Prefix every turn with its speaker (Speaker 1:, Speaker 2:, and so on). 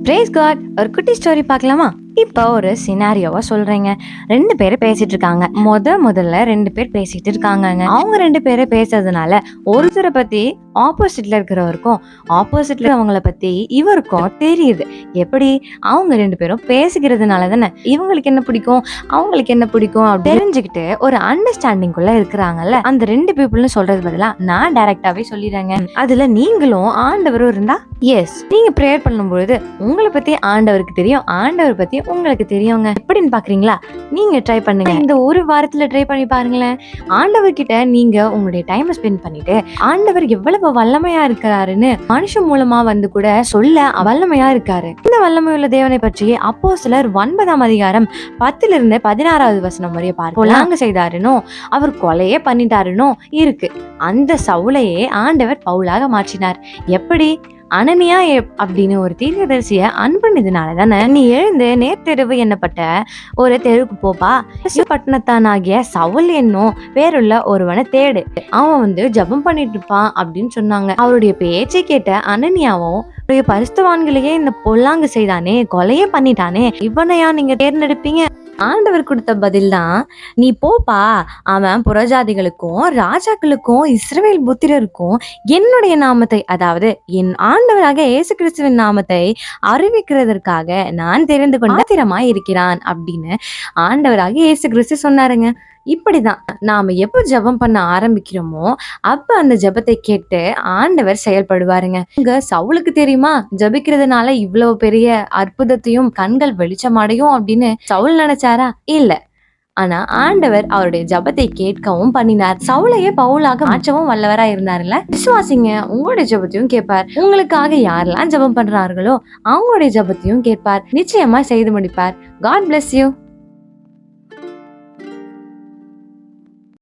Speaker 1: Brace God. ஒரு குட்டி story பார்க்கலாமா? இப்போ ஒரு சினாரியோவா சொல்றேங்க. 2 பேரும் பேசிட்டு இருக்காங்க. முதல்ல 2 பேர் பேசிட்டு இருக்காங்கங்க. அவங்க 2 பேரும் பேசுறதுனால ஒருத்தரை பத்தி ஆப்போசிட்ல இருக்கிறவருக்கும் ஆப்போசிட்ல அவங்கள பத்தி இவருக்கும் தெரியுது. எப்படி? அவங்க 2 பேரும் பேசிக்கிறதுனால தானே இவங்களுக்கு என்ன பிடிக்கும், அவங்களுக்கு என்ன பிடிக்கும் அப்படி தெரிஞ்சுக்கிட்டு ஒரு அண்டர்ஸ்டாண்டிங்குள்ள இருக்கிறாங்கல்ல. அந்த 2 பீப்புள்னு சொல்றது பதிலா நான் டைரக்டாவே சொல்லிடுறேங்க. அதுல நீங்களும் ஆண்டவரும் இருந்தா எஸ், நீங்க ப்ரேயர் பண்ணும்பொழுது உங்களை பத்தி ஆண்டவருக்கு தெரியும், ஆண்டவர் பத்தி உங்களுக்கு தெரியுங்க. எப்படின்னு பாக்குறீங்களா? நீங்க ட்ரை பண்ணுங்க. இந்த ஒரு வாரத்துல ட்ரை பண்ணி பாருங்களேன். ஆண்டவர் கிட்ட நீங்க உங்களுடைய டைம் ஸ்பெண்ட் பண்ணிட்டு ஆண்டவர் எவ்வளவு வல்லமையா இருக்கிறாருன்னு மனுஷன் மூலமா வந்து கூட சொல்ல வல்லமையா இருக்காரு. இந்த வல்லமையுள்ள தேவனை பற்றி அப்போஸ்தலர் 9ஆம் அதிகாரம் 10-16 வசனம் வரைய பாருங்க. செய்தாருனோ அவர் கொலையே பண்ணிட்டாருனோ இருக்கு. அந்த சவுலையே ஆண்டவர் பவுலாக மாற்றினார். எப்படி? அனனியா அப்படின்னு ஒரு தீர்க்கதரிசிய அனுப்பினதுனால தானே. நீ எழுந்து நேர்த்தெருவு என்னப்பட்ட ஒரு தெருவுக்கு போப்பா, பட்டணத்தானாகிய சவுல் என்னும் பேருள்ள ஒருவனை தேடு, அவன் ஜபம் பண்ணிட்டு இருப்பான் அப்படின்னு சொன்னாங்க. அவருடைய பேச்சை கேட்ட அனனியாவும் பரிசுத்தவான்களையே இந்த பொல்லாங்கு செய்தானே, கொலையே பண்ணிட்டானே, இவனையா நீங்க தேர்ந்தெடுப்பீங்க? ஆண்டவர் கொடுத்த பதில் தான், நீ போப்பா, அவன் புறஜாதிகளுக்கும் ராஜாக்களுக்கும் இஸ்ரவேல் புத்திரருக்கும் என்னுடைய நாமத்தை, அதாவது என் ஆண்டவராக இயேசு கிறிஸ்துவின் நாமத்தை அறிவிக்கிறதற்காக நான் தெரிந்து கொண்ட திறமாய் இருக்கிறான் அப்படின்னு ஆண்டவராக இயேசு கிறிஸ்து சொன்னாருங்க. இப்படிதான் நாம எப்போ ஜெபம் பண்ண ஆரம்பிக்கிறோமோ அப்ப அந்த ஜெபத்தை கேட்டு ஆண்டவர் செயல்படுவாருங்க. இங்க சவுலுக்கு தெரியுமா ஜெபிக்கிறதுனால இவ்வளவு பெரிய அற்புதத்தையும் கண்கள் வெளிச்சமடையும் அப்படின்னு சவுல் நினைச்சாரா? இல்ல. ஆனா ஆண்டவர் அவருடைய ஜபத்தை கேட்கவும் பண்ணினார். சவுலையே பவுலாக மாற்றவும் வல்லவரா இருந்தாருல்ல. விசுவாசிங்க, உங்களுடைய ஜபத்தையும் கேட்பார். உங்களுக்காக யாரெல்லாம் ஜபம் பண்றார்களோ அவங்களுடைய ஜபத்தையும் கேட்பார். நிச்சயமா செய்து முடிப்பார். God bless you.